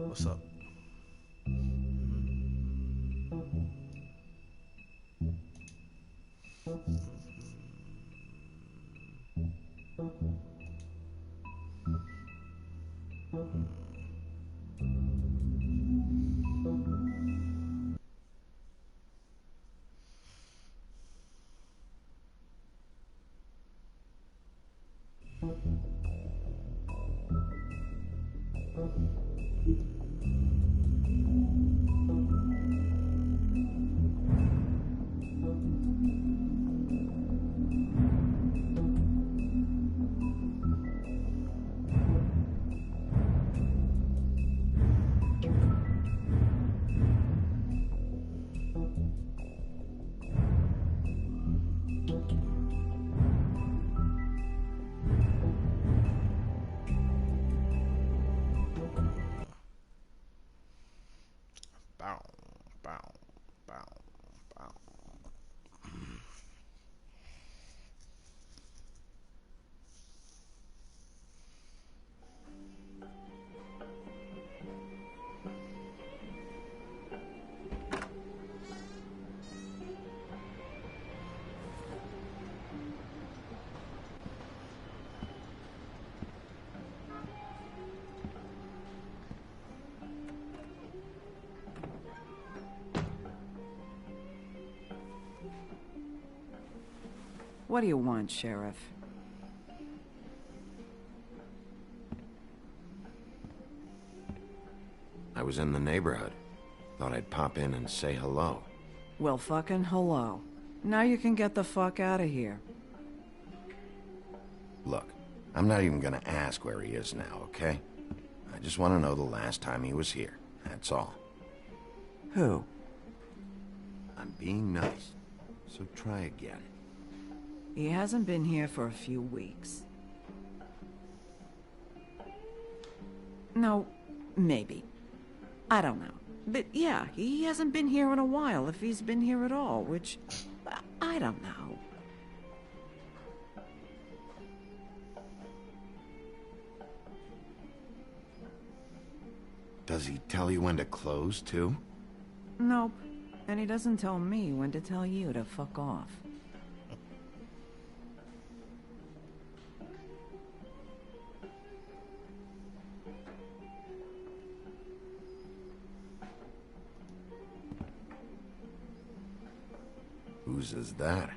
What's up? Bow, bow, bow, bow. What do you want, Sheriff? I was in the neighborhood. Thought I'd pop in and say hello. Well, fucking hello. Now you can get the fuck out of here. Look, I'm not even gonna ask where he is now, okay? I just want to know the last time he was here. That's all. Who? I'm being nice, so try again. He hasn't been here for a few weeks. No, maybe. I don't know. But yeah, he hasn't been here in a while, if he's been here at all, which... I don't know. Does he tell you when to close, too? Nope. And he doesn't tell me when to tell you to fuck off. Whose is that?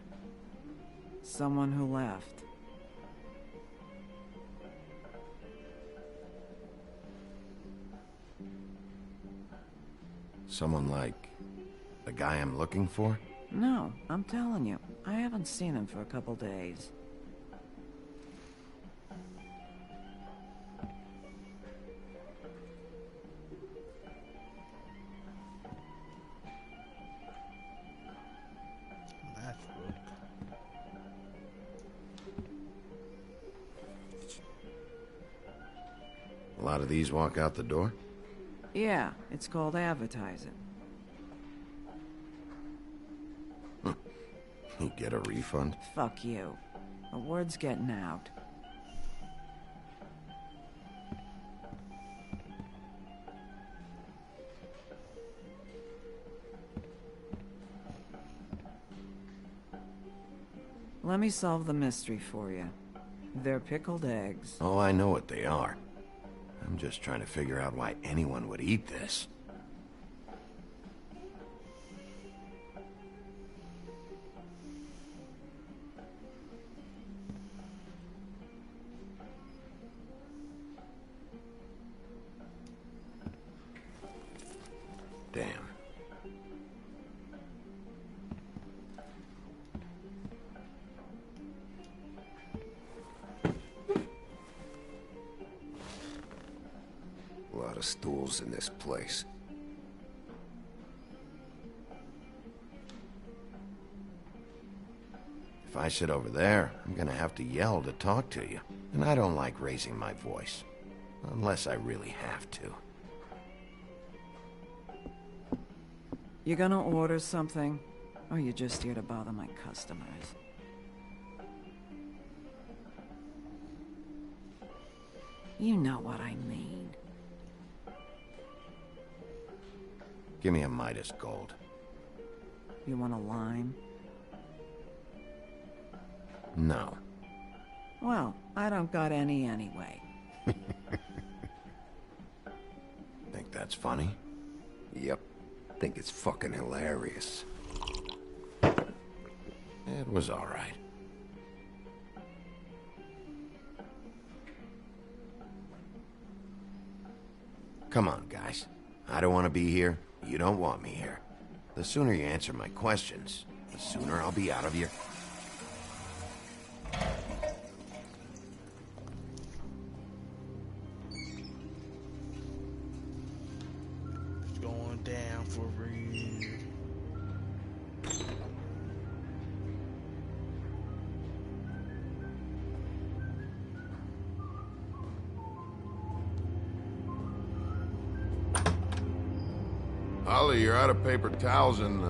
Someone who left. Someone like... the guy I'm looking for? No, I'm telling you. I haven't seen him for a couple days. Matchbook. A lot of these walk out the door? Yeah, it's called advertising. You get a refund? Fuck you. The word's getting out. Let me solve the mystery for you. They're pickled eggs. Oh, I know what they are. I'm just trying to figure out why anyone would eat this. Damn. A lot of stools in this place. If I sit over there, I'm gonna have to yell to talk to you. And I don't like raising my voice. Unless I really have to. You gonna order something? Or you just here to bother my customers? You know what I mean. Give me a Midas Gold. You want a lime? No. Well, I don't got any anyway. Think that's funny? Yep. Think it's fucking hilarious. It was all right. Come on, guys. I don't want to be here. You don't want me here. The sooner you answer my questions, the sooner I'll be out of here. It's going down for real. Holly, you're out of paper towels and,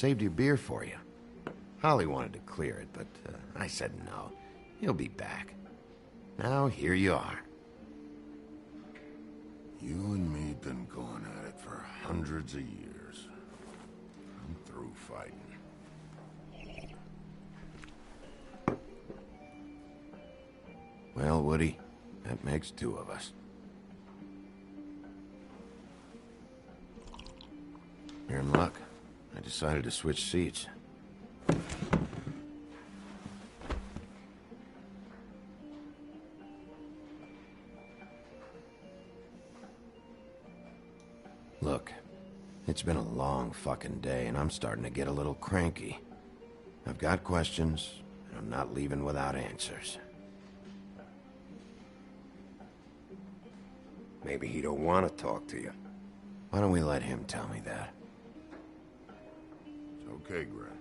Saved your beer for you. Holly wanted to clear it, but I said no. He'll be back. Now here you are. You and me been going at it for hundreds of years. I'm through fighting. Well, Woody, that makes two of us. You're in luck. I decided to switch seats. Look, it's been a long fucking day, and I'm starting to get a little cranky. I've got questions, and I'm not leaving without answers. Maybe he don't want to talk to you. Why don't we let him tell me that? It's okay, Grant.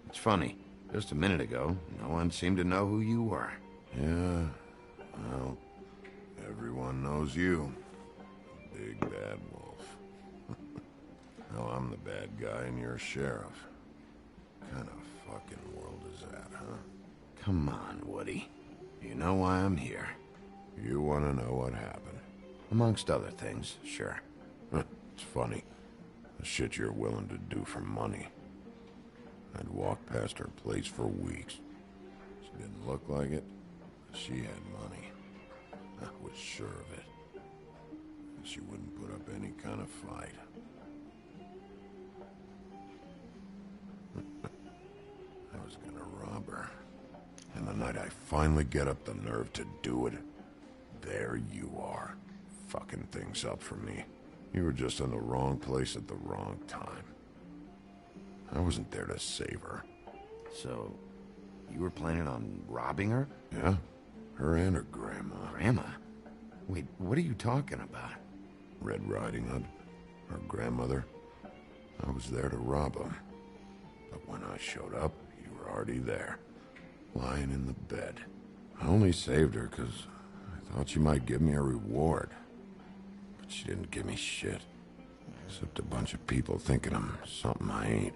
It's funny. Just a minute ago, no one seemed to know who you were. Yeah, well, everyone knows you. Big bad wolf. Now I'm the bad guy and you're a sheriff. What kind of fucking world is that, huh? Come on, Woody. You know why I'm here. You want to know what happened? Amongst other things, sure. It's funny. The shit you're willing to do for money. I'd walk past her place for weeks. She didn't look like it, but she had money. I was sure of it. And she wouldn't put up any kind of fight. I was gonna rob her. And the night I finally get up the nerve to do it, there you are, fucking things up for me. You were just in the wrong place at the wrong time. I wasn't there to save her. So, you were planning on robbing her? Yeah, her and her grandma. Grandma? Wait, what are you talking about? Red Riding Hood, her grandmother. I was there to rob them. But when I showed up, you were already there, lying in the bed. I only saved her because I thought she might give me a reward. But she didn't give me shit. Except a bunch of people thinking I'm something I ain't.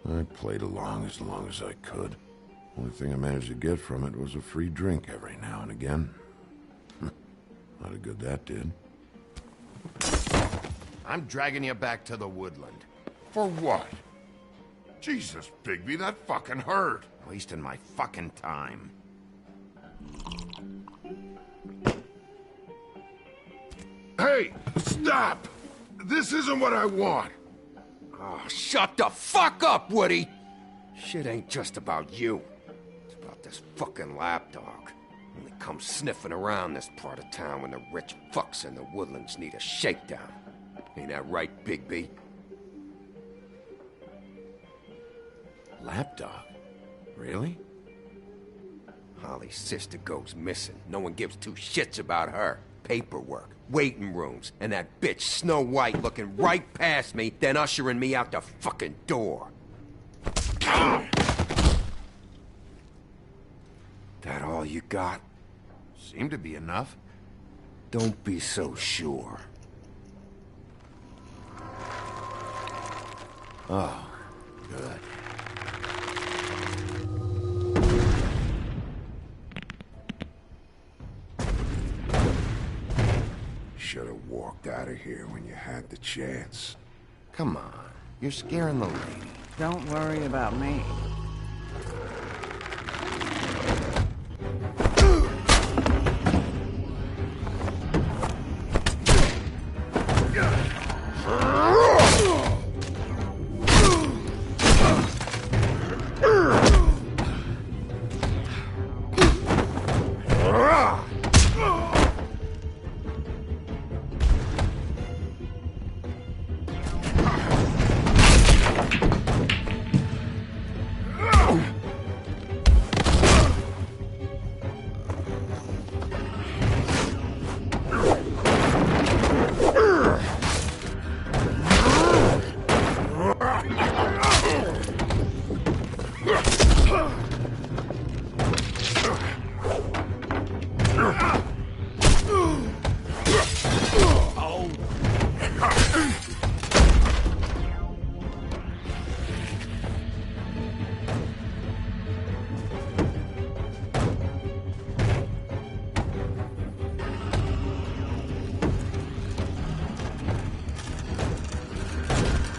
I played along as I could. Only thing I managed to get from it was a free drink every now and again. Not a good that did. I'm dragging you back to the woodland. For what? Jesus, Bigby, that fucking hurt. Wasting my fucking time. Hey, stop! This isn't what I want. Oh, shut the fuck up, Woody! Shit ain't just about you. It's about this fucking lapdog. Only comes sniffing around this part of town when the rich fucks in the woodlands need a shakedown. Ain't that right, Bigby? Lapdog? Really? Ollie's sister goes missing. No one gives two shits about her. Paperwork, waiting rooms, and that bitch Snow White looking right past me, then ushering me out the fucking door. That all you got? Seemed to be enough. Don't be so sure. Oh, good. Should have walked out of here when you had the chance. Come on, you're scaring the lady. Don't worry about me.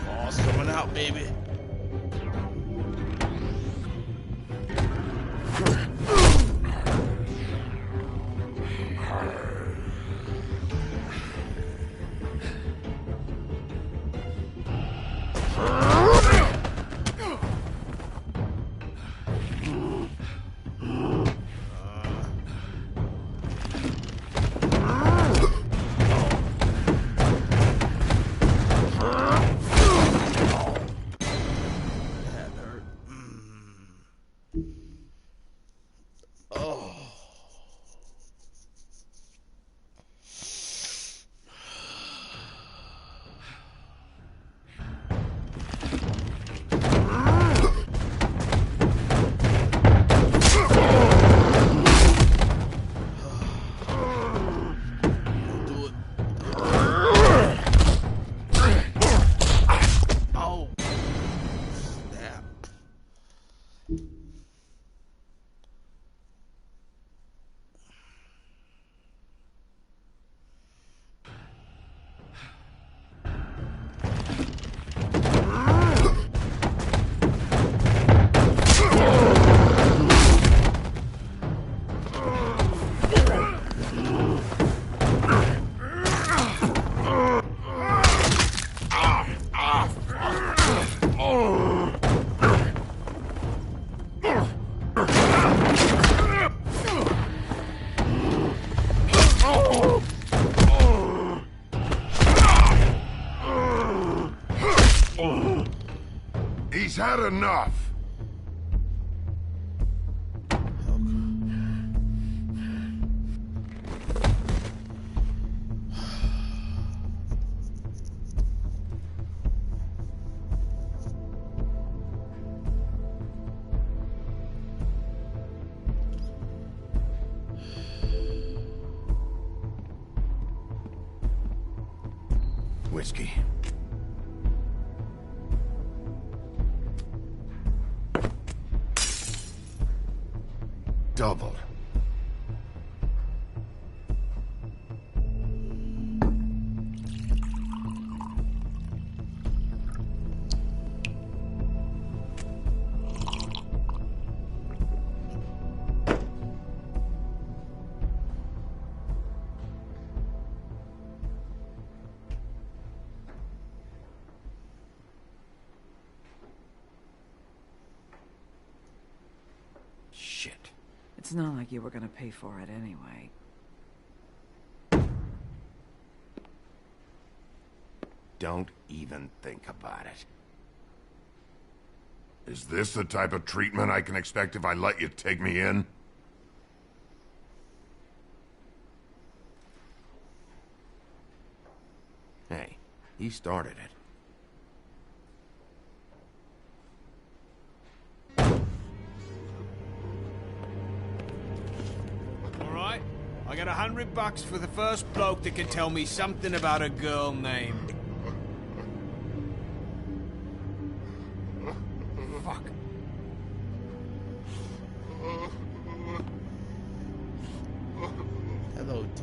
Ball's coming out, baby. That hurt. Oh. Do it. Oh. Snap. He's had enough. Whiskey. Double. Shit. It's not like you were gonna pay for it anyway. Don't even think about it. Is this the type of treatment I can expect if I let you take me in? He started it. All right, I got $100 for the first bloke that can tell me something about a girl named... Fuck. Hello, D.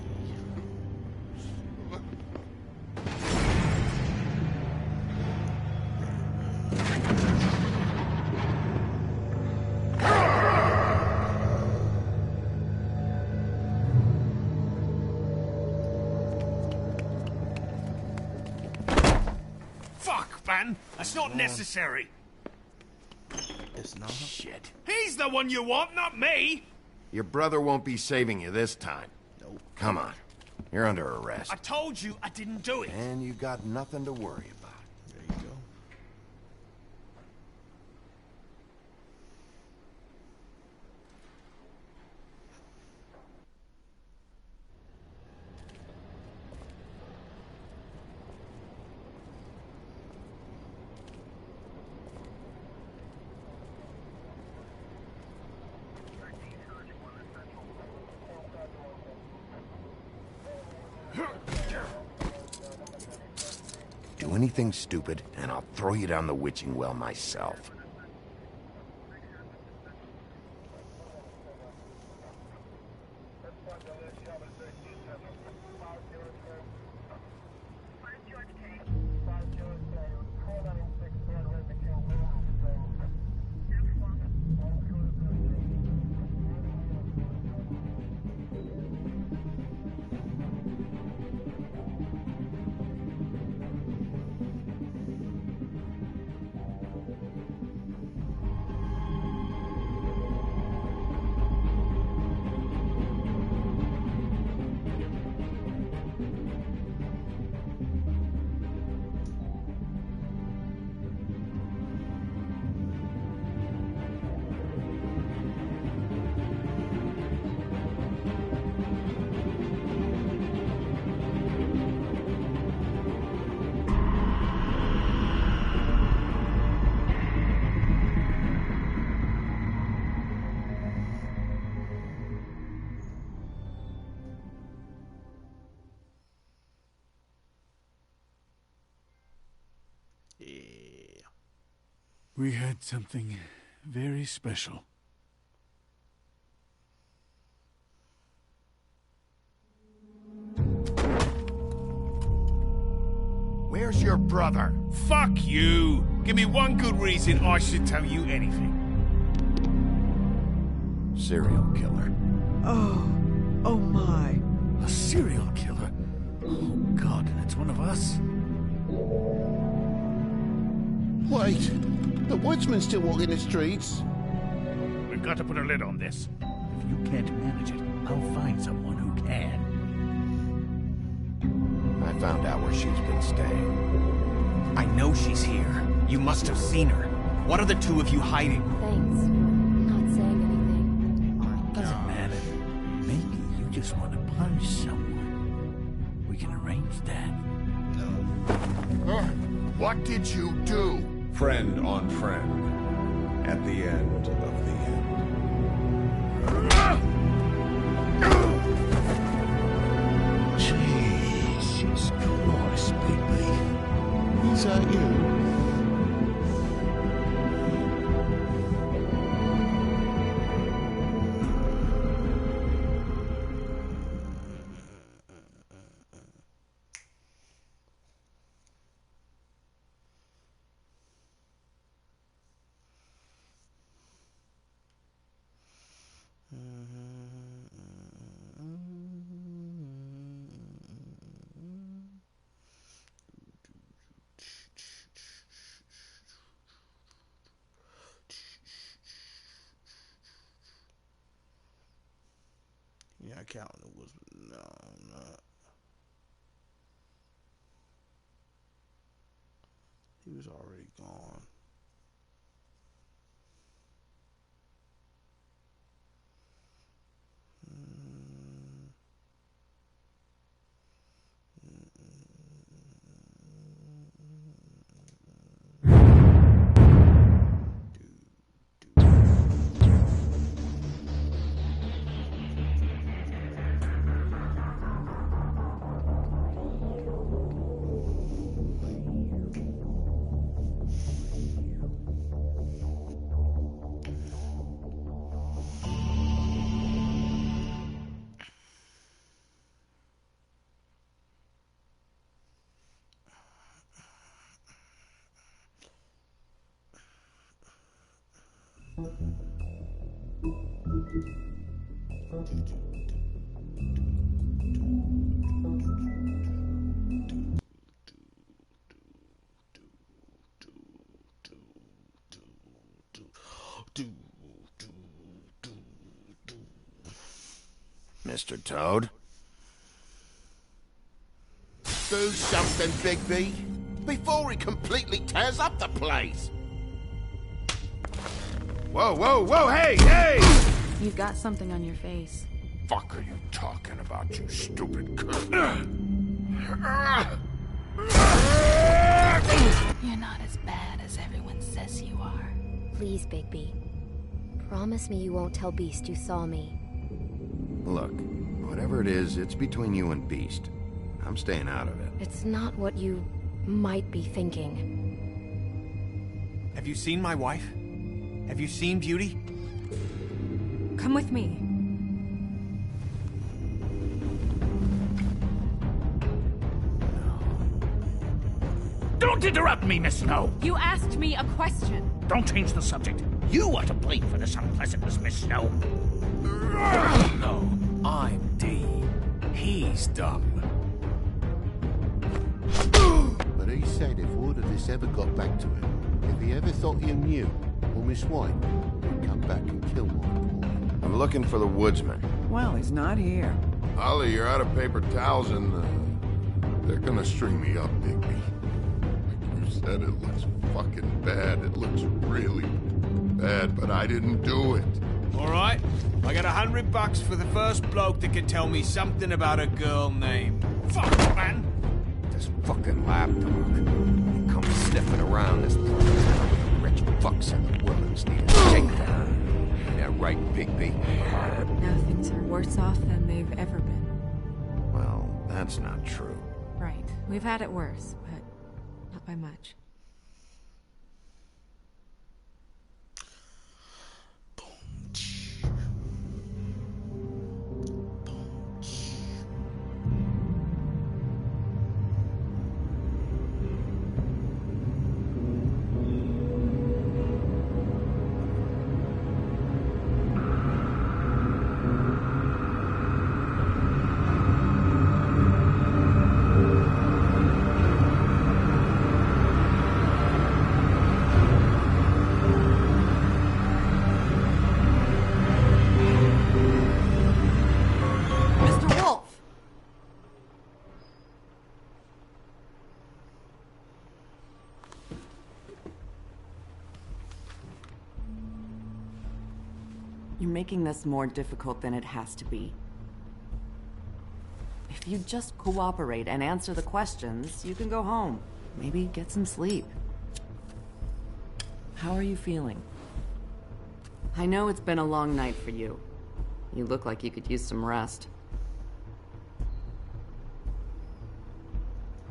Fuck, man! That's not necessary! It's not. Shit. He's the one you want, not me! Your brother won't be saving you this time. Nope. Come on. You're under arrest. I told you I didn't do it! And you got nothing to worry about. There you go. Do anything stupid, and I'll throw you down the witching well myself. Yeah. We had something very special. Where's your brother? Fuck you! Give me one good reason I should tell you anything. Serial killer. Oh my. A serial killer? Oh, God, it's one of us? Wait, the woodsman's still walking the streets. We've got to put a lid on this. If you can't manage it, I'll find someone who can. I found out where she's been staying. I know she's here. You must have seen her. What are the two of you hiding? Thanks for not saying anything. Doesn't matter. Maybe you just want to punish someone. We can arrange that. What did you do? Friend on friend. At the end of the end. Jesus Christ, baby. Is that you? Yeah, I counted it was no, I'm not. He was already gone. Mr. Toad? Do something, Bigby, before he completely tears up the place. Whoa, whoa, whoa, hey, hey! You've got something on your face. Fuck are you talking about, you stupid cunt? You're not as bad as everyone says you are. Please, Bigby. Promise me you won't tell Beast you saw me. Look, whatever it is, it's between you and Beast. I'm staying out of it. It's not what you might be thinking. Have you seen my wife? Have you seen Beauty? Come with me. Don't interrupt me, Miss Snow! You asked me a question. Don't change the subject. You are to blame for this unpleasantness, Miss Snow. No, I'm D. He's dumb. But he said if word of this ever got back to him, if he ever thought you knew, or Miss White, he'd come back and kill my boy. I'm looking for the woodsman. Well, he's not here. Ollie, you're out of paper towels and they're gonna string me up, Bigby. Like you said, it looks fucking bad. It looks really bad, but I didn't do it. All right, I got $100 for the first bloke that can tell me something about a girl named. Fuck, man! This fucking lapdog. He comes sniffing around this part of town with the rich fucks and the women's need a shakedown. Ain't that right, Bigby? Now things are worse off than they've ever been. Well, that's not true. Right. We've had it worse, but not by much. You're making this more difficult than it has to be. If you just cooperate and answer the questions, you can go home. Maybe get some sleep. How are you feeling? I know it's been a long night for you. You look like you could use some rest.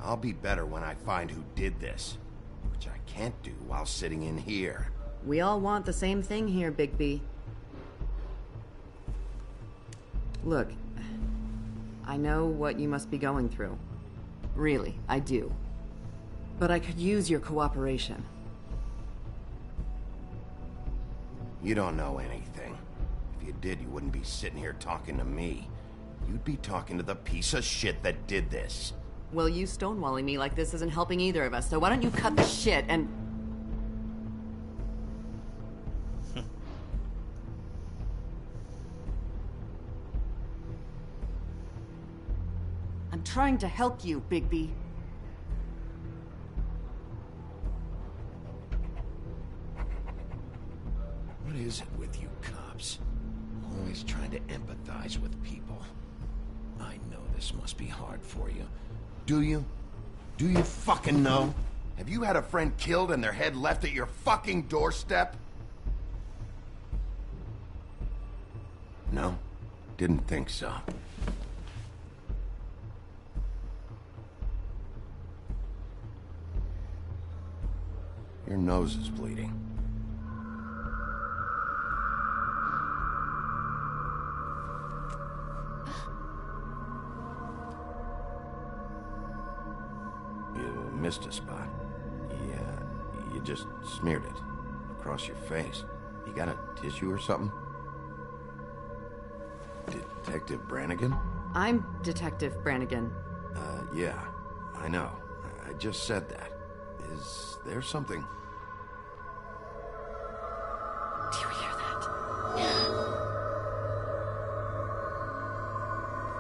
I'll be better when I find who did this, which I can't do while sitting in here. We all want the same thing here, Bigby. Look, I know what you must be going through. Really, I do. But I could use your cooperation. You don't know anything. If you did, you wouldn't be sitting here talking to me. You'd be talking to the piece of shit that did this. Well, you stonewalling me like this isn't helping either of us, so why don't you cut the shit and... I'm trying to help you, Bigby. What is it with you cops? Always trying to empathize with people. I know this must be hard for you. Do you? Do you fucking know? Have you had a friend killed and their head left at your fucking doorstep? No? Didn't think so. Your nose is bleeding. You missed a spot. Yeah, you just smeared it across your face. You got a tissue or something? Detective Brannigan? I'm Detective Brannigan. Yeah, I know. I just said that. Is there something? Do you hear that?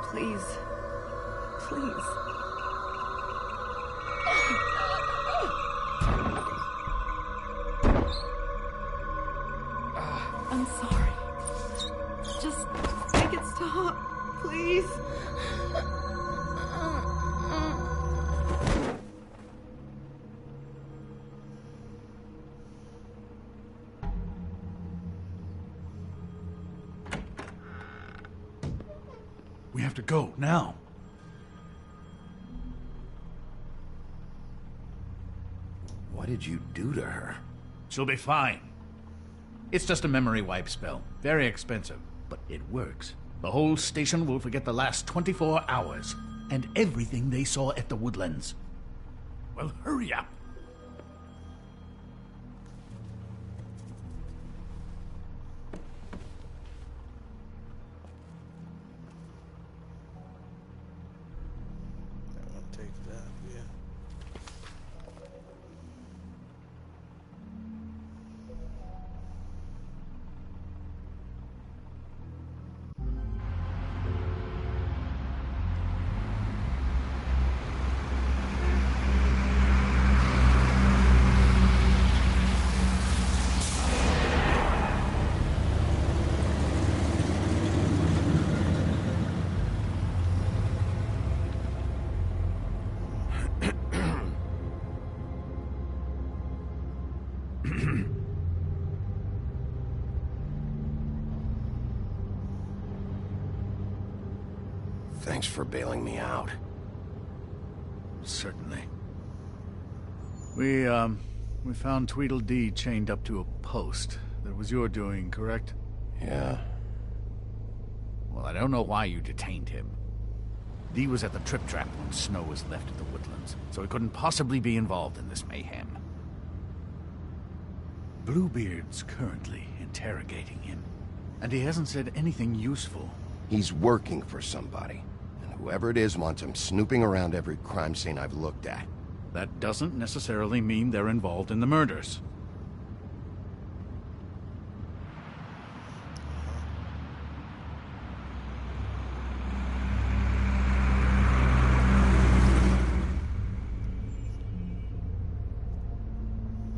Please. Please. I'm sorry. Just make it stop, please. We have to go, now. What did you do to her? She'll be fine. It's just a memory wipe spell. Very expensive, but it works. The whole station will forget the last 24 hours, and everything they saw at the Woodlands. Well, hurry up. I'll take that, yeah. Thanks for bailing me out. Certainly. We found Tweedledee chained up to a post. That was your doing, correct? Yeah. Well, I don't know why you detained him. Dee was at the Trip Trap when Snow was left at the Woodlands, so he couldn't possibly be involved in this mayhem. Bluebeard's currently interrogating him, and he hasn't said anything useful. He's working for somebody, and whoever it is wants him snooping around every crime scene I've looked at. That doesn't necessarily mean they're involved in the murders.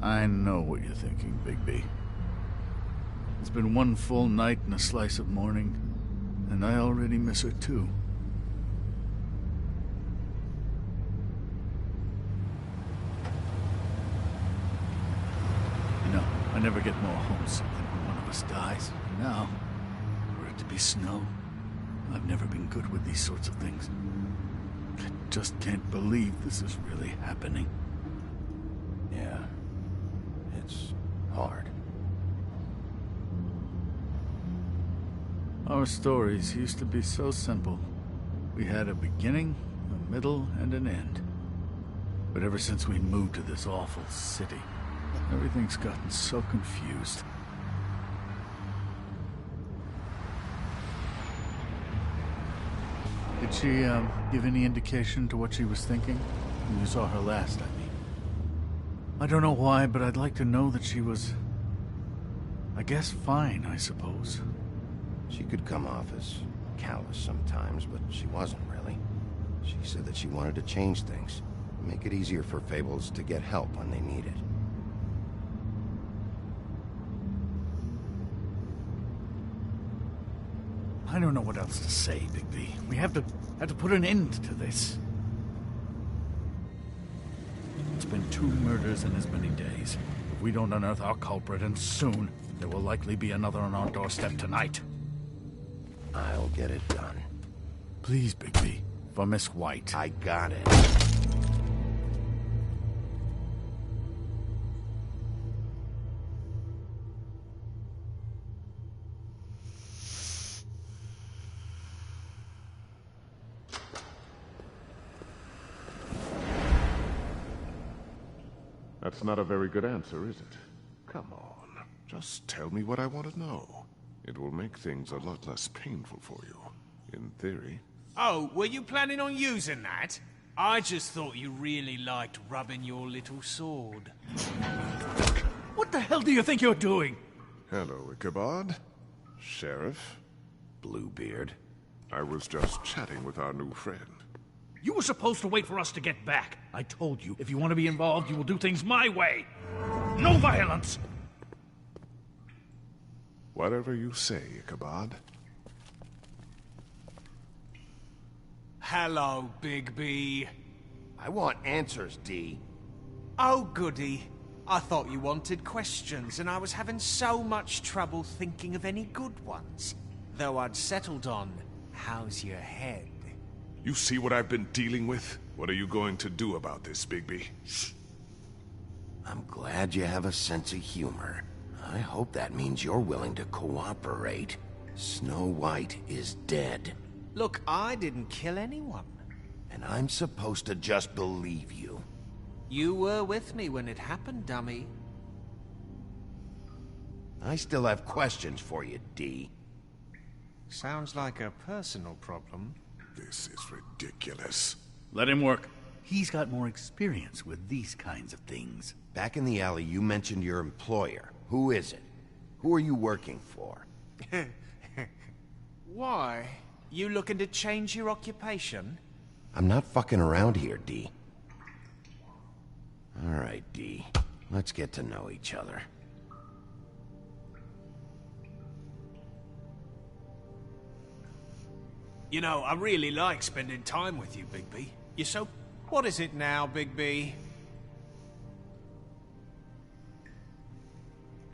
I know what you're thinking, Bigby. It's been one full night and a slice of morning, and I already miss her too. You know, I never get more homesick than when one of us dies. And now, for it to be Snow, I've never been good with these sorts of things. I just can't believe this is really happening. Yeah. It's hard. Our stories used to be so simple. We had a beginning, a middle, and an end. But ever since we moved to this awful city, everything's gotten so confused. Did she, give any indication to what she was thinking? When you saw her last, I mean. I don't know why, but I'd like to know that she was... I guess fine, I suppose. She could come off as callous sometimes, but she wasn't really. She said that she wanted to change things, make it easier for Fables to get help when they need it. I don't know what else to say, Bigby. We have to put an end to this. It's been 2 murders in as many days. If we don't unearth our culprit, and soon, there will likely be another on our doorstep tonight. I'll get it done. Please, Bigby. For Miss White. I got it. That's not a very good answer, is it? Come on, just tell me what I want to know. It will make things a lot less painful for you. In theory. Oh, were you planning on using that? I just thought you really liked rubbing your little sword. What the hell do you think you're doing? Hello, Ichabod. Sheriff. Bluebeard. I was just chatting with our new friend. You were supposed to wait for us to get back. I told you, if you want to be involved, you will do things my way. No violence! Whatever you say, Ichabod. Hello, Bigby. I want answers, D. Oh, goody. I thought you wanted questions, and I was having so much trouble thinking of any good ones. Though I'd settled on, how's your head? You see what I've been dealing with? What are you going to do about this, Bigby? I'm glad you have a sense of humor. I hope that means you're willing to cooperate. Snow White is dead. Look, I didn't kill anyone. And I'm supposed to just believe you. You were with me when it happened, dummy. I still have questions for you, D. Sounds like a personal problem. This is ridiculous. Let him work. He's got more experience with these kinds of things. Back in the alley, you mentioned your employer. Who is it? Who are you working for? Why? You looking to change your occupation? I'm not fucking around here, D. All right, D. Let's get to know each other. You know, I really like spending time with you, Bigby. You're so... What is it now, Bigby?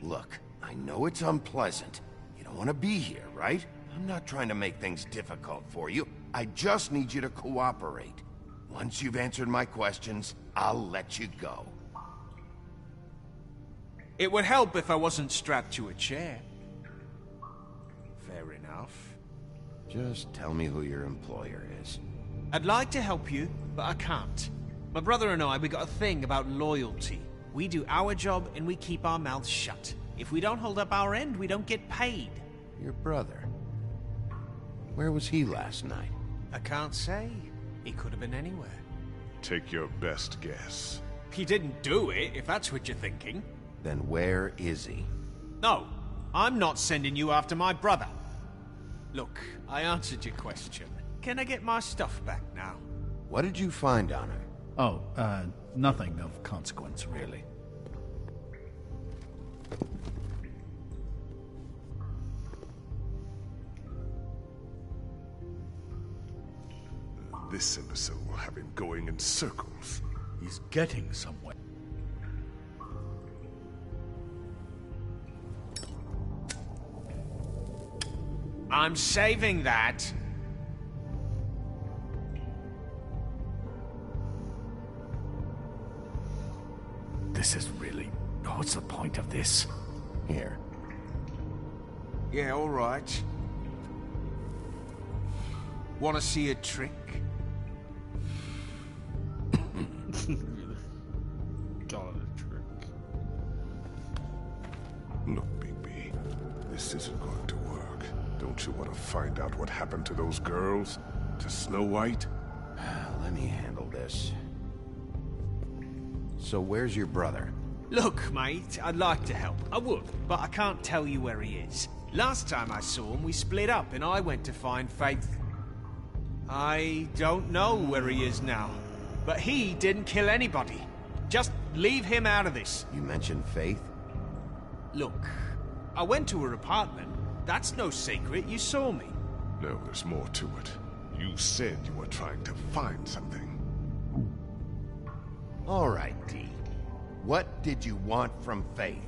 Look, I know it's unpleasant. You don't want to be here, right? I'm not trying to make things difficult for you. I just need you to cooperate. Once you've answered my questions, I'll let you go. It would help if I wasn't strapped to a chair. Fair enough. Just tell me who your employer is. I'd like to help you, but I can't. My brother and I, we got a thing about loyalty. We do our job and we keep our mouths shut. If we don't hold up our end, we don't get paid. Your brother? Where was he last night? I can't say. He could have been anywhere. Take your best guess. He didn't do it, if that's what you're thinking. Then where is he? No, I'm not sending you after my brother. Look, I answered your question. Can I get my stuff back now? What did you find on her? Oh, nothing of consequence, really. This imbecile will have him going in circles. He's getting somewhere. I'm saving that. This is really... What's the point of this? Here. Yeah, all right. Want to see a trick? Call it a trick. Look, Bigby, this isn't going to work. Don't you want to find out what happened to those girls? To Snow White? Let me handle this. So where's your brother? Look, mate, I'd like to help. I would, but I can't tell you where he is. Last time I saw him, we split up and I went to find Faith. I don't know where he is now, but he didn't kill anybody. Just leave him out of this. You mentioned Faith? Look, I went to her apartment. That's no secret, you saw me. No, there's more to it. You said you were trying to find something. All right, D. What did you want from Faith?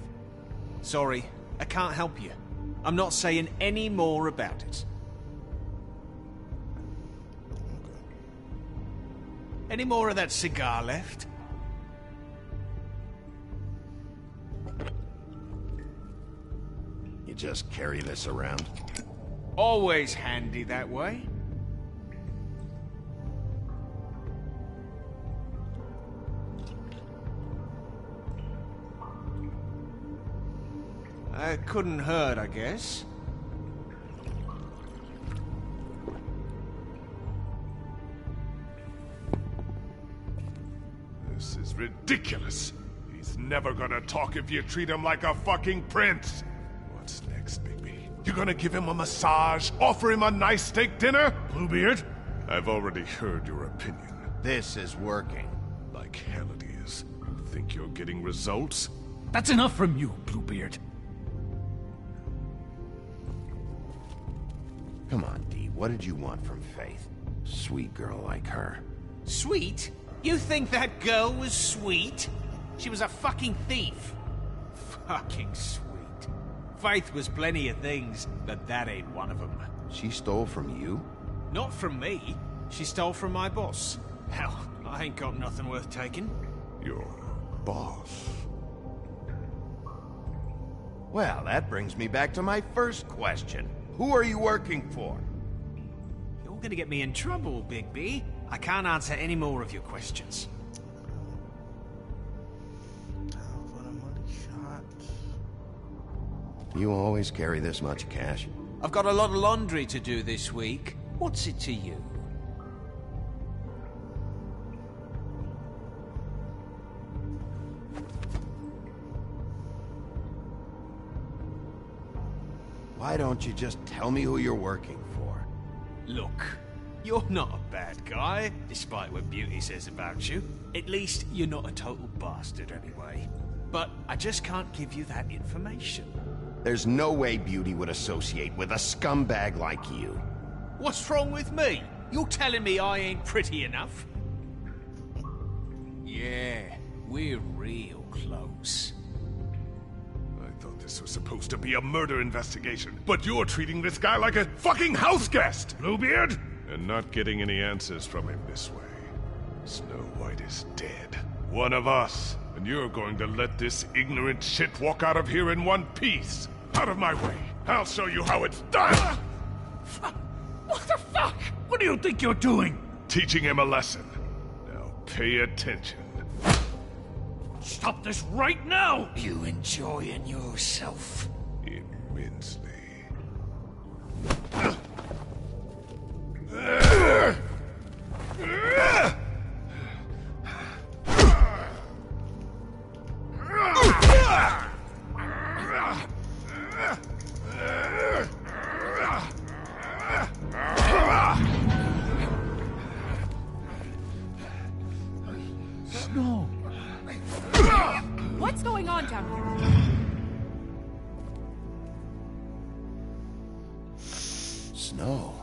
Sorry, I can't help you. I'm not saying any more about it. Any more of that cigar left? You just carry this around? Always handy that way. Couldn't hurt, I guess. ridiculous. He's never gonna talk if you treat him like a fucking prince. What's next, Bigby? You gonna give him a massage? Offer him a nice steak dinner? Bluebeard? I've already heard your opinion. This is working. Like hell it is. Think you're getting results? That's enough from you, Bluebeard. Come on, Dee. What did you want from Faith? Sweet girl like her. Sweet? You think that girl was sweet? She was a fucking thief. Fucking sweet. Faith was plenty of things, but that ain't one of them. She stole from you? Not from me. She stole from my boss. Hell, I ain't got nothing worth taking. Your boss? Well, that brings me back to my first question. Who are you working for? You're gonna get me in trouble, Big B. I can't answer any more of your questions. Time for the money shots. You always carry this much cash? I've got a lot of laundry to do this week. What's it to you? Why don't you just tell me who you're working for? Look, you're not a bad guy, despite what Beauty says about you. At least, you're not a total bastard anyway. But I just can't give you that information. There's no way Beauty would associate with a scumbag like you. What's wrong with me? You're telling me I ain't pretty enough? Yeah, we're real close. I thought this was supposed to be a murder investigation, but you're treating this guy like a fucking house guest, Bluebeard! And not getting any answers from him this way. Snow White is dead. One of us. And you're going to let this ignorant shit walk out of here in one piece. Out of my way. I'll show you how it's done! What the fuck? What do you think you're doing? Teaching him a lesson. Now pay attention. Stop this right now! You enjoying yourself? Immensely. Snow. What's going on down here? Snow.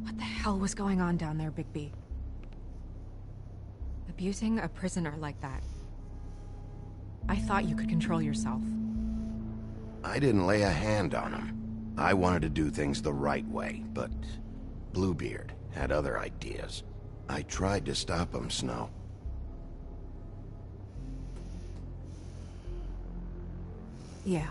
What the hell was going on down there, Bigby? Abusing a prisoner like that. I thought you could control yourself. I didn't lay a hand on him. I wanted to do things the right way, but Bluebeard had other ideas. I tried to stop him, Snow. Yeah.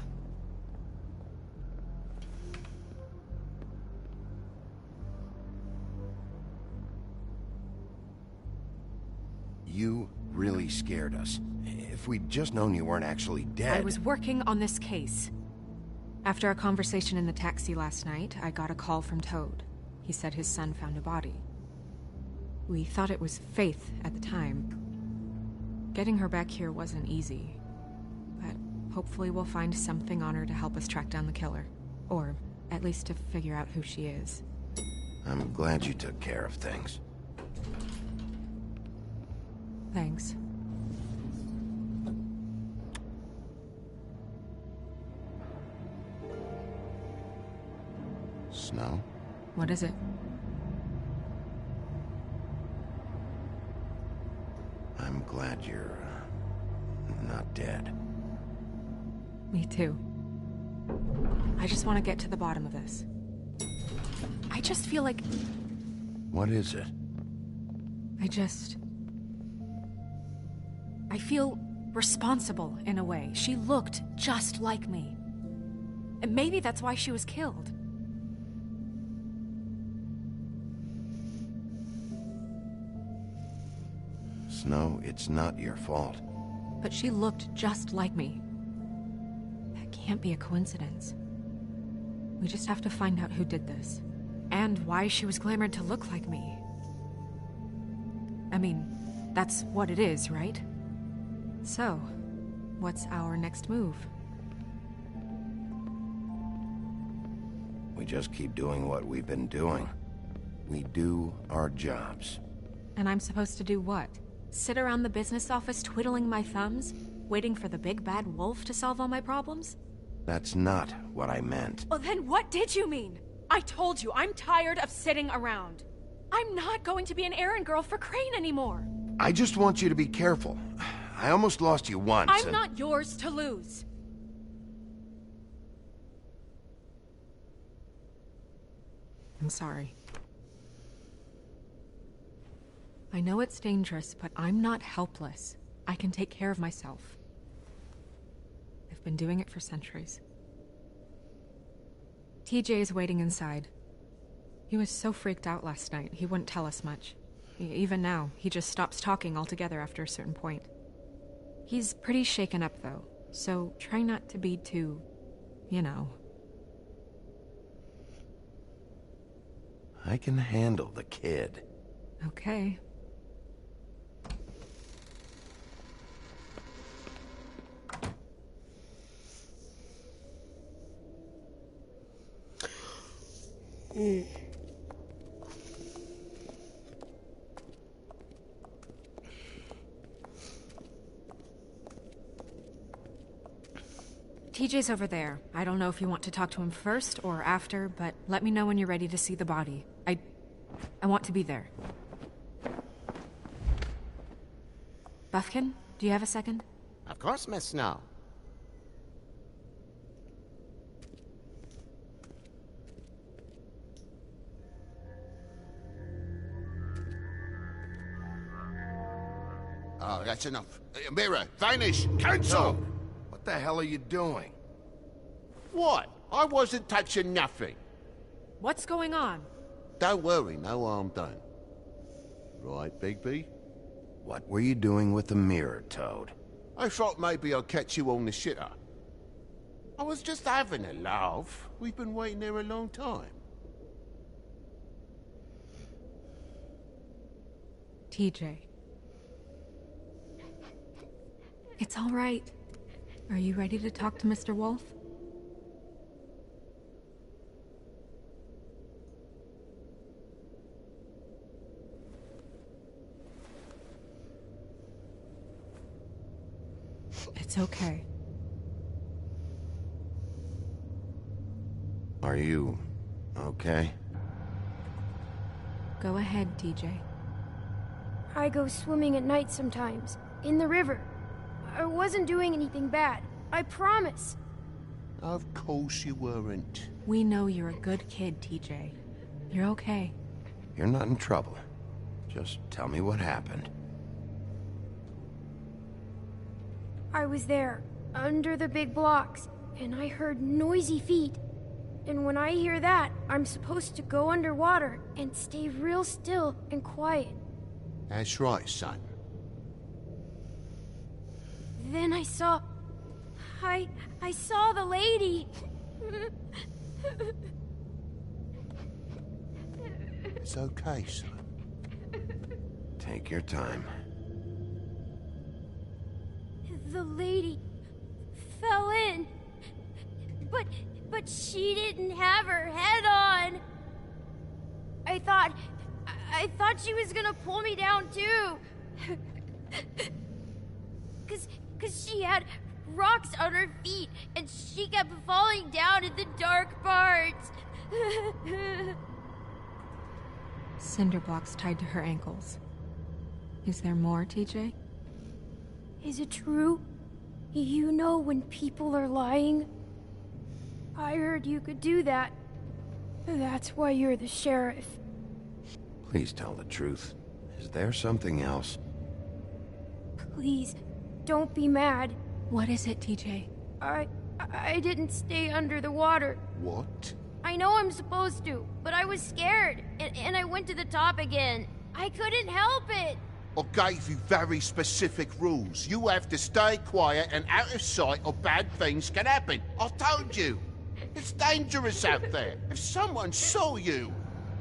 You really scared us. If we'd just known you weren't actually dead... I was working on this case. After a conversation in the taxi last night, I got a call from Toad. He said his son found a body. We thought it was Faith at the time. Getting her back here wasn't easy. But Hopefully we'll find something on her to help us track down the killer. Or at least to figure out who she is. I'm glad you took care of things. Thanks. Snow? What is it? I'm glad you're not dead. Me too. I just want to get to the bottom of this. I just feel like... What is it? I feel responsible in a way. She looked just like me. And maybe that's why she was killed. Snow, it's not your fault. But she looked just like me. That can't be a coincidence. We just have to find out who did this. And why she was glamored to look like me. I mean, that's what it is, right? So, what's our next move? We just keep doing what we've been doing. We do our jobs. And I'm supposed to do what? Sit around the business office twiddling my thumbs, waiting for the big bad wolf to solve all my problems? That's not what I meant. Well, then what did you mean? I told you, I'm tired of sitting around. I'm not going to be an errand girl for Crane anymore. I just want you to be careful. I almost lost you once. I'm not yours to lose. I'm sorry. I know it's dangerous, but I'm not helpless. I can take care of myself. I've been doing it for centuries. TJ is waiting inside. He was so freaked out last night, he wouldn't tell us much. Even now, he just stops talking altogether after a certain point. He's pretty shaken up, though, so try not to be too, you know. I can handle the kid. Okay. TJ's over there. I don't know if you want to talk to him first or after, but let me know when you're ready to see the body. I want to be there. Buffkin, do you have a second? Of course, Miss Snow. Oh, that's enough. Mirror, vanish, cancel! No. What the hell are you doing? What? I wasn't touching nothing. What's going on? Don't worry, no harm done. Right, Bigby? What were you doing with the mirror, Toad? I thought maybe I'd catch you on the shitter. I was just having a laugh. We've been waiting there a long time. TJ. It's all right. Are you ready to talk to Mr. Wolf? It's okay. Are you okay? Go ahead, TJ. I go swimming at night sometimes, in the river. I wasn't doing anything bad, I promise. Of course you weren't. We know you're a good kid, TJ. You're okay. You're not in trouble. Just tell me what happened. I was there, under the big blocks, and I heard noisy feet. And when I hear that, I'm supposed to go underwater and stay real still and quiet. That's right, son. Then I saw... I saw the lady. It's okay, son. Take your time. The lady fell in. But she didn't have her head on. I thought she was gonna pull me down too. Cause she had rocks on her feet and she kept falling down in the dark parts. Cinder blocks tied to her ankles. Is there more, TJ? Is it true? You know when people are lying? I heard you could do that. That's why you're the sheriff. Please tell the truth. Is there something else? Please, don't be mad. What is it, TJ? I didn't stay under the water. What? I know I'm supposed to, but I was scared, and I went to the top again. I couldn't help it. I gave you very specific rules. You have to stay quiet and out of sight or bad things can happen. I told you. It's dangerous out there. If someone saw you...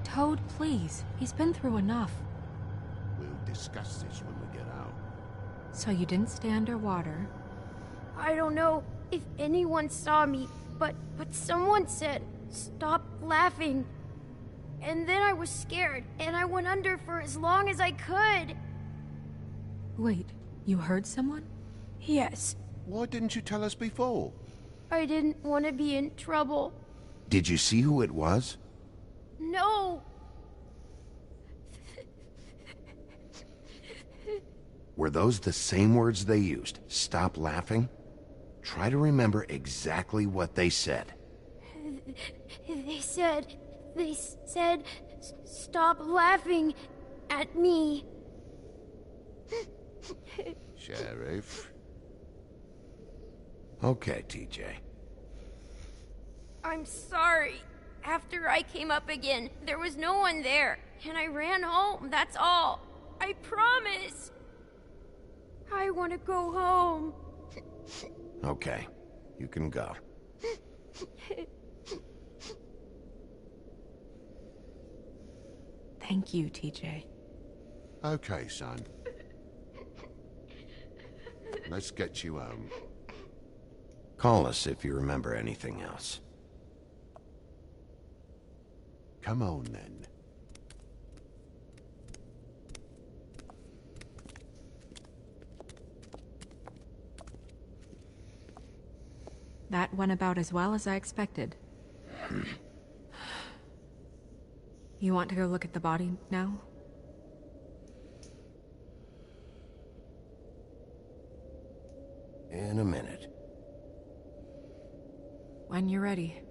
Toad, please. He's been through enough. We'll discuss this when we get out. So you didn't stay underwater? I don't know if anyone saw me, but someone said, "Stop laughing." And then I was scared, and I went under for as long as I could. Wait, you heard someone? Yes. Why didn't you tell us before? I didn't want to be in trouble. Did you see who it was? No. Were those the same words they used? Stop laughing? Try to remember exactly what they said. They said, "Stop laughing at me." Sheriff. Okay, TJ. I'm sorry. After I came up again, there was no one there, and I ran home, that's all. I promise. I want to go home. Okay, you can go. Thank you, TJ. Okay, son. Let's get you home. Call us if you remember anything else. Come on, then. That went about as well as I expected. You want to go look at the body now? In a minute. When you're ready.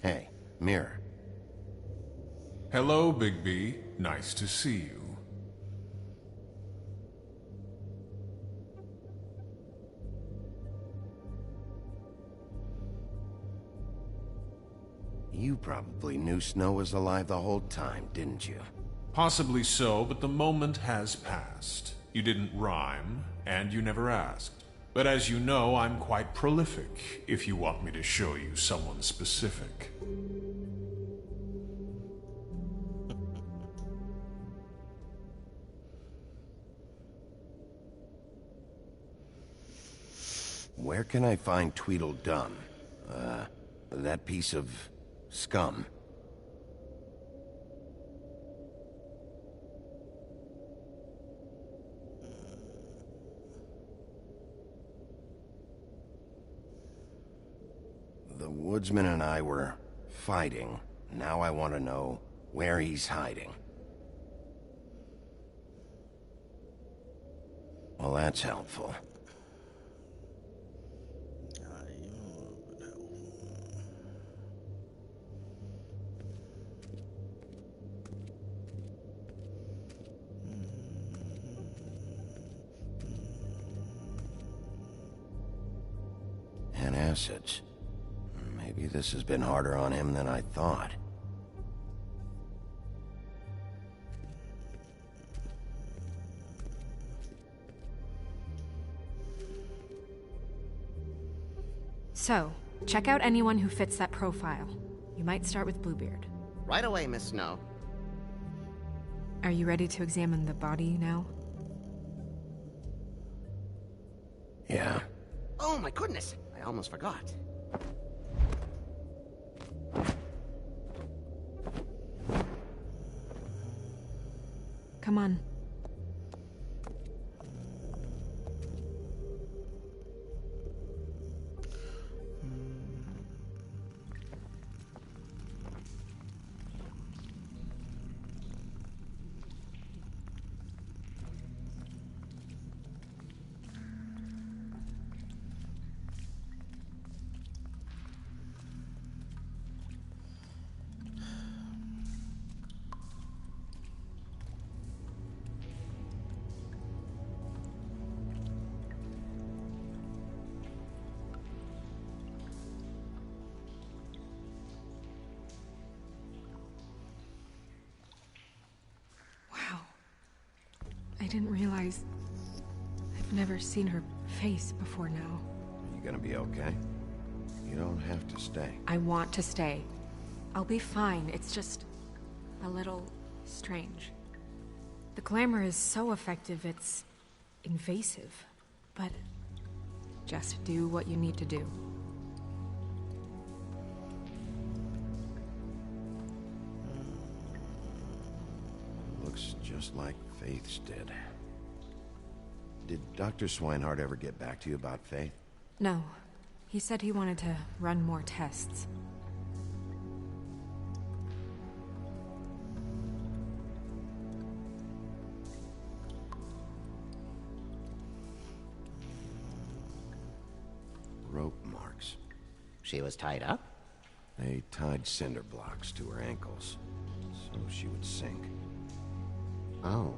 Hey, Mirror. Hello, Bigby. Nice to see you. You probably knew Snow was alive the whole time, didn't you? Possibly so, but the moment has passed. You didn't rhyme, and you never asked. But as you know, I'm quite prolific, if you want me to show you someone specific. Where can I find Tweedledum? That piece of scum. The woodsman and I were fighting. Now I want to know where he's hiding. Well, that's helpful. And acids. Maybe this has been harder on him than I thought. So, check out anyone who fits that profile. You might start with Bluebeard. Right away, Miss Snow. Are you ready to examine the body now? Yeah. Oh my goodness! I almost forgot. Come on. I didn't realize... I've never seen her face before now. Are you gonna be okay? You don't have to stay. I want to stay. I'll be fine. It's just... a little... strange. The glamour is so effective, it's... invasive. But... just do what you need to do. Looks just like Faith's did. Did Dr. Swinehart ever get back to you about Faith? No. He said he wanted to run more tests. Rope marks. She was tied up? They tied cinder blocks to her ankles, so she would sink. Oh.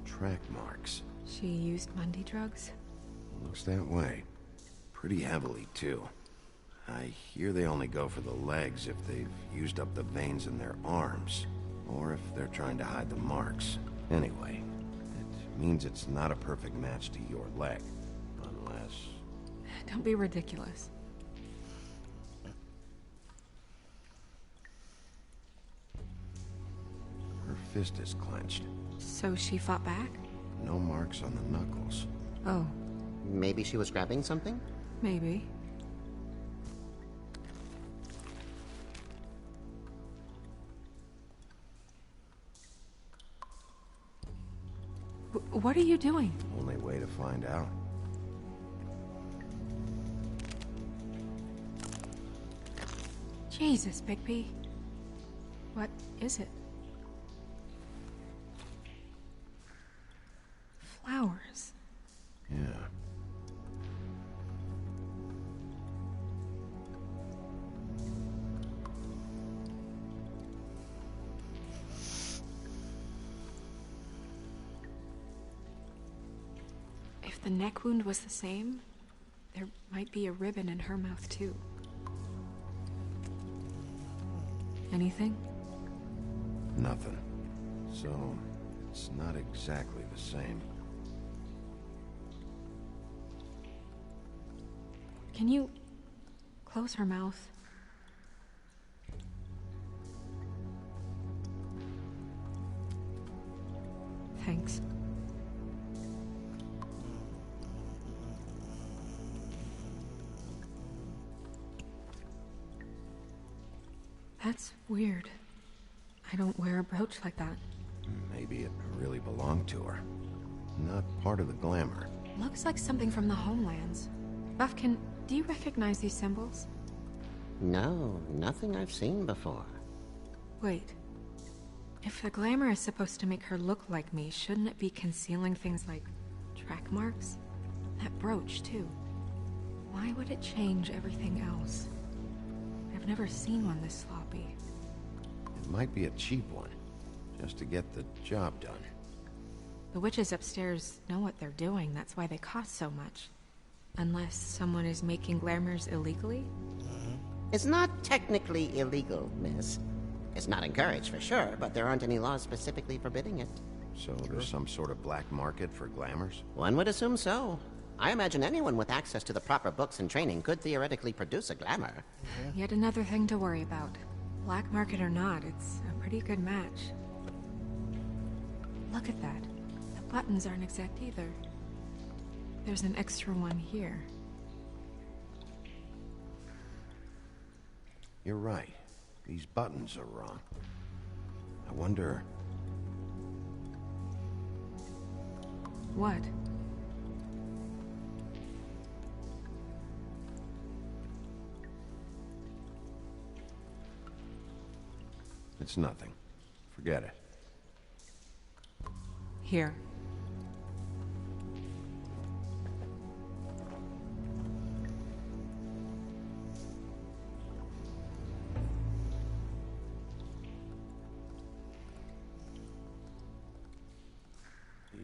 Track marks. She used Mundy drugs? Looks that way. Pretty heavily, too. I hear they only go for the legs if they've used up the veins in their arms, or if they're trying to hide the marks. Anyway, it means it's not a perfect match to your leg, unless... Don't be ridiculous. Her fist is clenched. So she fought back? No marks on the knuckles. Oh. Maybe she was grabbing something? Maybe. What are you doing? Only way to find out. Jesus, Bigby. What is it? Flowers. Yeah. If the neck wound was the same, there might be a ribbon in her mouth too. Anything? Nothing. So, it's not exactly the same. Can you close her mouth? Thanks. That's weird. I don't wear a brooch like that. Maybe it really belonged to her. Not part of the glamour. Looks like something from the homelands. Buffkin, do you recognize these symbols? No, nothing I've seen before. Wait. If the glamour is supposed to make her look like me, shouldn't it be concealing things like track marks? That brooch, too. Why would it change everything else? I've never seen one this sloppy. It might be a cheap one, just to get the job done. The witches upstairs know what they're doing, that's why they cost so much. Unless someone is making glamours illegally? It's not technically illegal, miss. It's not encouraged for sure, but there aren't any laws specifically forbidding it. So there's some sort of black market for glamours? One would assume so. I imagine anyone with access to the proper books and training could theoretically produce a glamour. Yet another thing to worry about. Black market or not, it's a pretty good match. Look at that. The buttons aren't exact either. There's an extra one here. You're right. These buttons are wrong. I wonder... What? It's nothing. Forget it. Here.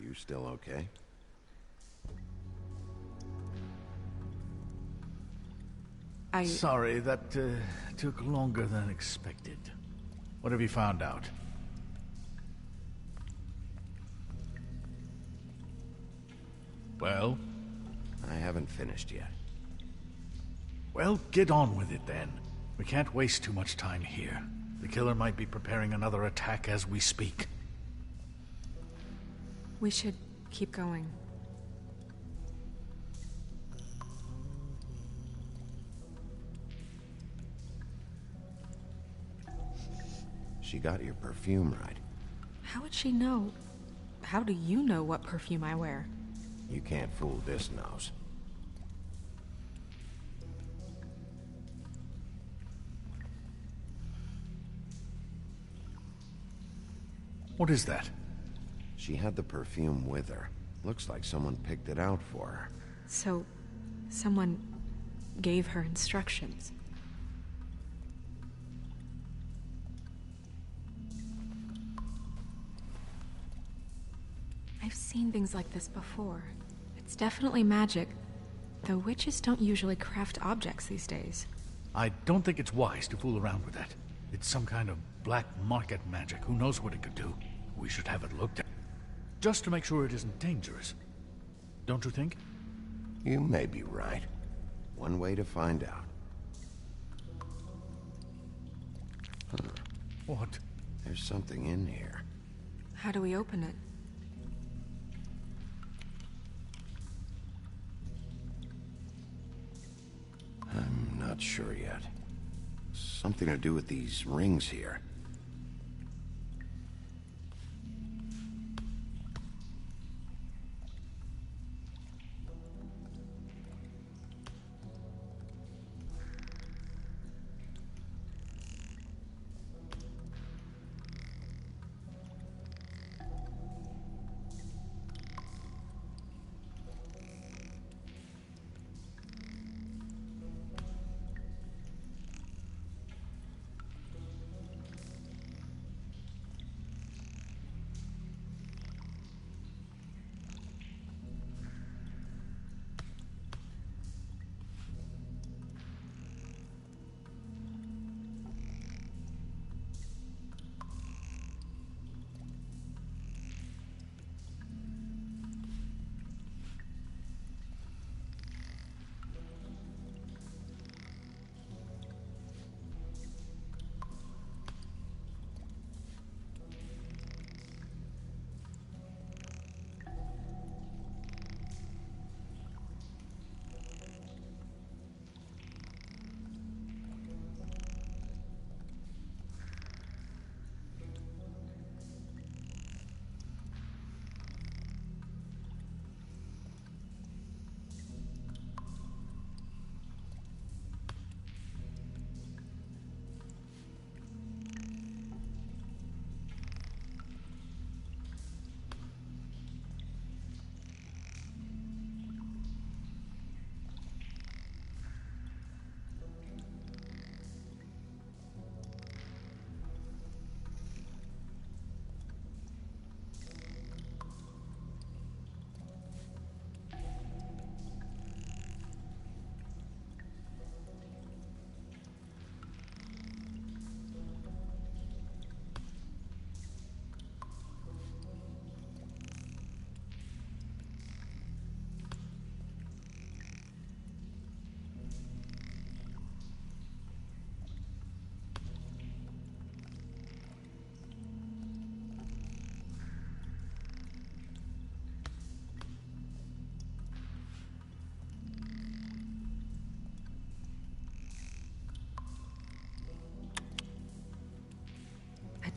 You still okay? Sorry, that took longer than expected. What have you found out? Well? I haven't finished yet. Well, get on with it then. We can't waste too much time here. The killer might be preparing another attack as we speak. We should keep going. She got your perfume right. How would she know? How do you know what perfume I wear? You can't fool this nose. What is that? She had the perfume with her. Looks like someone picked it out for her. So, someone gave her instructions. I've seen things like this before. It's definitely magic, though witches don't usually craft objects these days. I don't think it's wise to fool around with that. It's some kind of black market magic. Who knows what it could do? We should have it looked at. Just to make sure it isn't dangerous. Don't you think? You may be right. One way to find out. Huh. What? There's something in here. How do we open it? I'm not sure yet. Something to do with these rings here.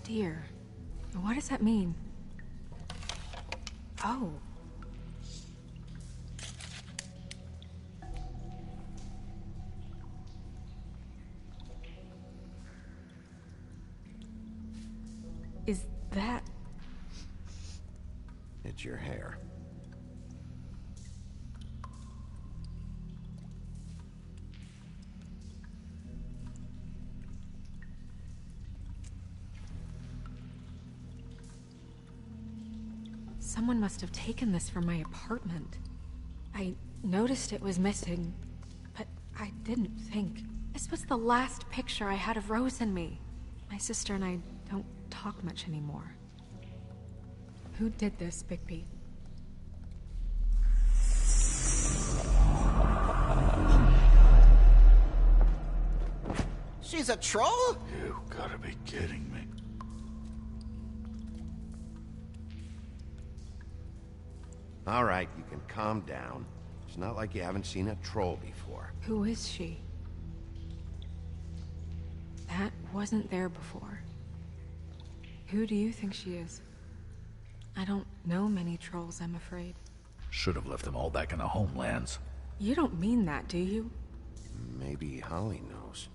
deer. What does that mean? Oh. Is that... It's your hair. Someone must have taken this from my apartment. I noticed it was missing, but I didn't think. This was the last picture I had of Rose and me. My sister and I don't talk much anymore. Who did this, Bigby? She's a troll? You gotta be kidding me. All right, you can calm down. It's not like you haven't seen a troll before. Who is she? That wasn't there before. Who do you think she is? I don't know many trolls, I'm afraid. Should have left them all back in the homelands. You don't mean that, do you? Maybe Holly knows.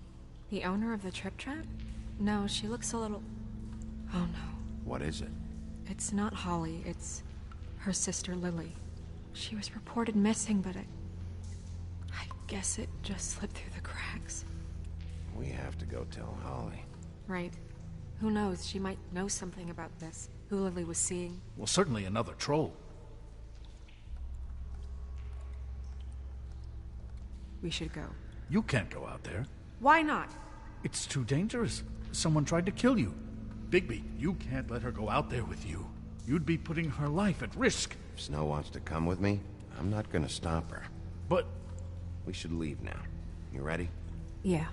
The owner of the Trip Trap? No, she looks a little... Oh no. What is it? It's not Holly, it's her sister Lily. She was reported missing, but I guess it just slipped through the cracks. We have to go tell Holly. Right. Who knows, she might know something about this. Who Lily was seeing. Well, certainly another troll. We should go. You can't go out there. Why not? It's too dangerous. Someone tried to kill you. Bigby, you can't let her go out there with you. You'd be putting her life at risk. If Snow wants to come with me, I'm not gonna stop her. But... we should leave now. You ready? Yeah.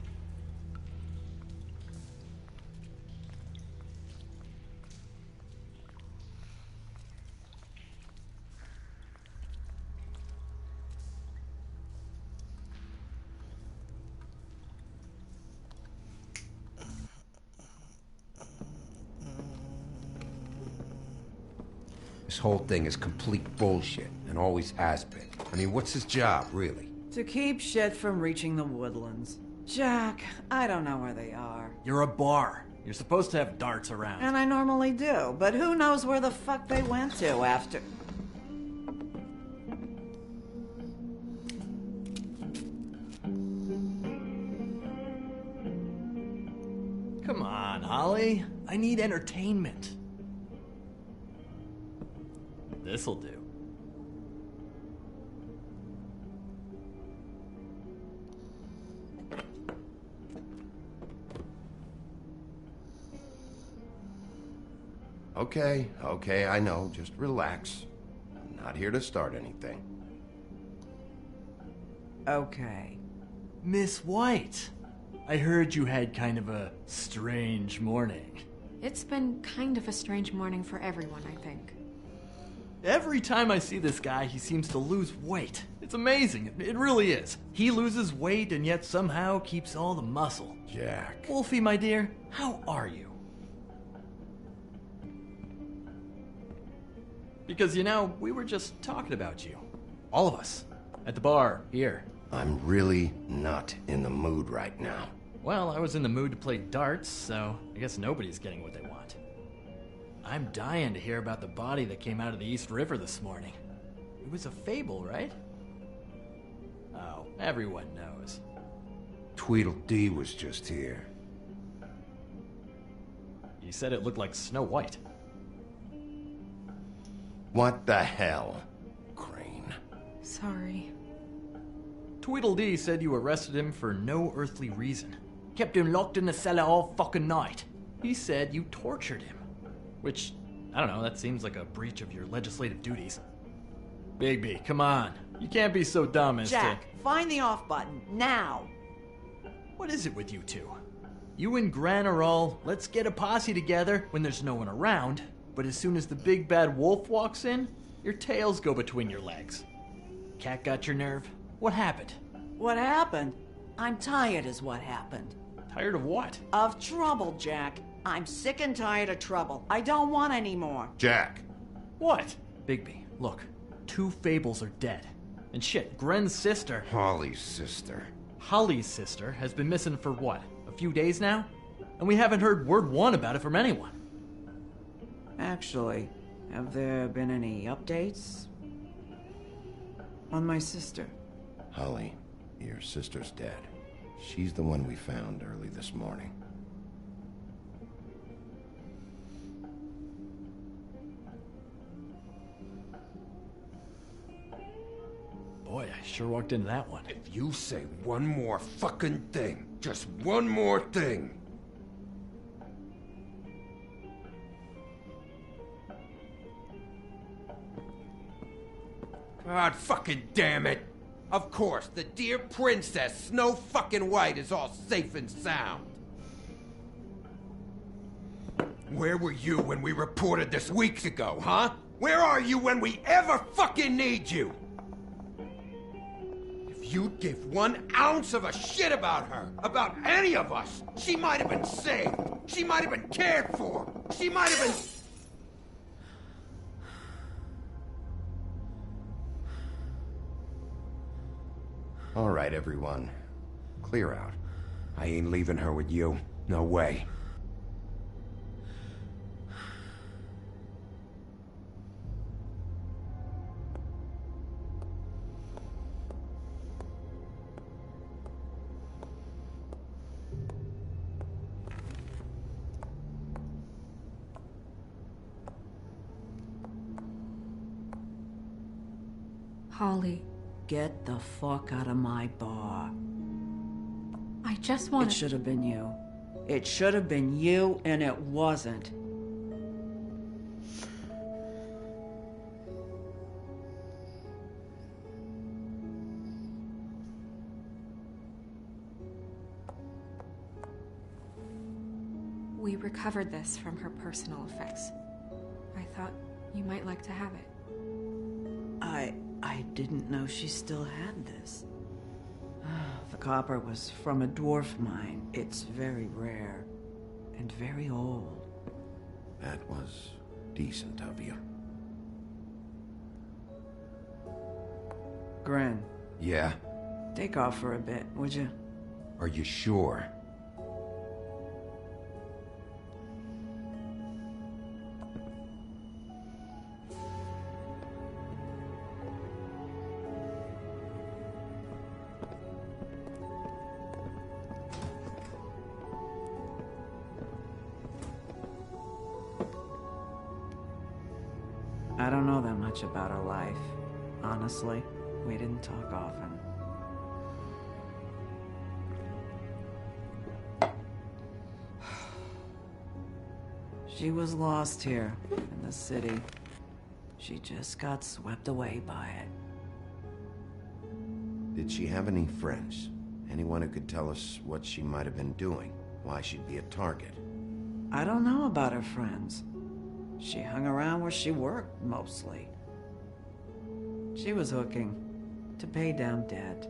This whole thing is complete bullshit, and always has been. I mean, what's his job, really? To keep shit from reaching the woodlands. Jack, I don't know where they are. You're a bar. You're supposed to have darts around. And I normally do, but who knows where the fuck they went to after... Come on, Holly. I need entertainment. This'll do. Okay, I know. Just relax. I'm not here to start anything. Okay. Miss White, I heard you had kind of a strange morning. It's been kind of a strange morning for everyone, I think. Every time I see this guy, he seems to lose weight. It's amazing. It really is. He loses weight and yet somehow keeps all the muscle. Jack. Wolfie, my dear, how are you? Because, you know, we were just talking about you. All of us. At the bar, here. I'm really not in the mood right now. Well, I was in the mood to play darts, so I guess nobody's getting what they want. I'm dying to hear about the body that came out of the East River this morning. It was a fable, right? Oh, everyone knows. Tweedledee was just here. You said it looked like Snow White. What the hell, Crane? Sorry. Tweedledee said you arrested him for no earthly reason. Kept him locked in the cellar all fucking night. He said you tortured him. Which, I don't know, that seems like a breach of your legislative duties. Bigby, come on. You can't be so dumb as Jack, find the off button, now! What is it with you two? You and Gran are all, let's get a posse together when there's no one around, but as soon as the big bad wolf walks in, your tails go between your legs. Cat got your nerve? What happened? What happened? I'm tired is what happened. Tired of what? Of trouble, Jack. I'm sick and tired of trouble. I don't want any more. Jack! What? Bigby, look. 2 Fables are dead. And shit, Gren's sister... Holly's sister. Holly's sister has been missing for what? A few days now? And we haven't heard word one about it from anyone. Actually, have there been any updates on my sister? Holly, your sister's dead. She's the one we found early this morning. Boy, I sure walked into that one. If you say one more fucking thing, just one more thing. God fucking damn it! Of course, the dear Princess Snow fucking White is all safe and sound. Where were you when we reported this weeks ago, huh? Where are you when we ever fucking need you? If you'd give 1 ounce of a shit about her, about any of us, she might have been saved. She might have been cared for. She might have been... All right, everyone. Clear out. I ain't leaving her with you. No way. Holly, Get the fuck out of my bar. I just wanted... It should have been you. It should have been you, and it wasn't. We recovered this from her personal effects. I thought you might like to have it. I didn't know she still had this. The copper was from a dwarf mine. It's very rare and very old. That was decent of you. Gren. Yeah? Take off for a bit, would you? Are you sure? I don't know that much about her life. Honestly, we didn't talk often. She was lost here, in the city. She just got swept away by it. Did she have any friends? Anyone who could tell us what she might have been doing? Why she'd be a target? I don't know about her friends. She hung around where she worked, mostly. She was hooking to pay down debt.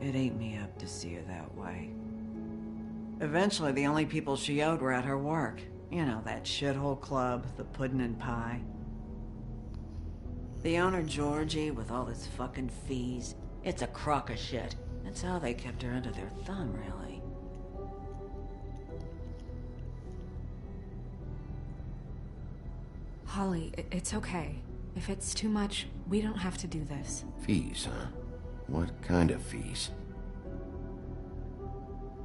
It ate me up to see her that way. Eventually, the only people she owed were at her work. You know, that shithole club, the Puddin' and Pie. The owner, Georgie, with all his fucking fees, it's a crock of shit. That's how they kept her under their thumb, really. Holly, it's okay. If it's too much, we don't have to do this. Fees, huh? What kind of fees?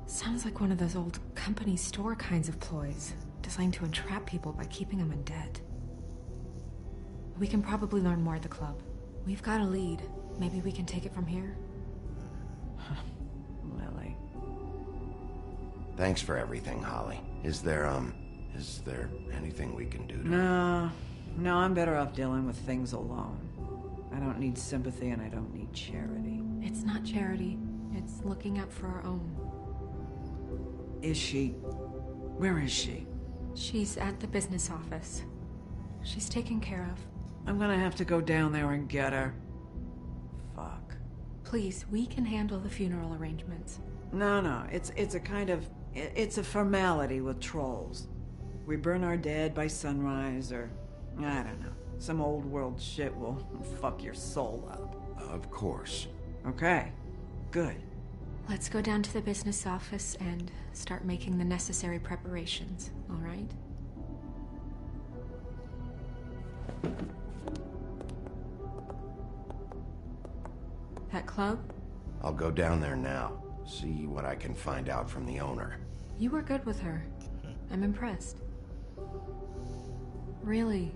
Sounds like one of those old company store kinds of ploys, designed to entrap people by keeping them in debt. We can probably learn more at the club. We've got a lead. Maybe we can take it from here? Lily. Thanks for everything, Holly. Is there anything we can do to... No, I'm better off dealing with things alone. I don't need sympathy and I don't need charity. It's not charity. It's looking out for our own. Is she... Where is she? She's at the business office. She's taken care of. I'm gonna have to go down there and get her. Fuck. Please, we can handle the funeral arrangements. No, it's a kind of... It's a formality with trolls. We burn our dead by sunrise, or... I don't know. Some old world shit will fuck your soul up. Of course. Okay, good. Let's go down to the business office and start making the necessary preparations, all right? That club? I'll go down there now. See what I can find out from the owner. You were good with her. I'm impressed. Really,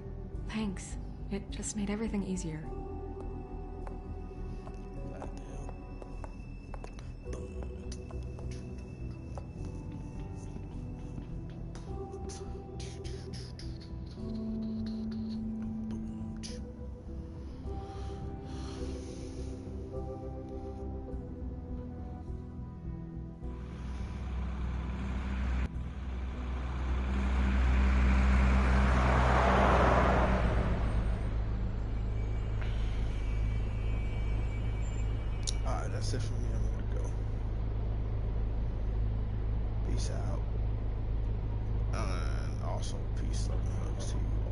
thanks. It just made everything easier. Alright, that's it for me. I'm gonna go. Peace out. And also, peace, love, and hugs to you.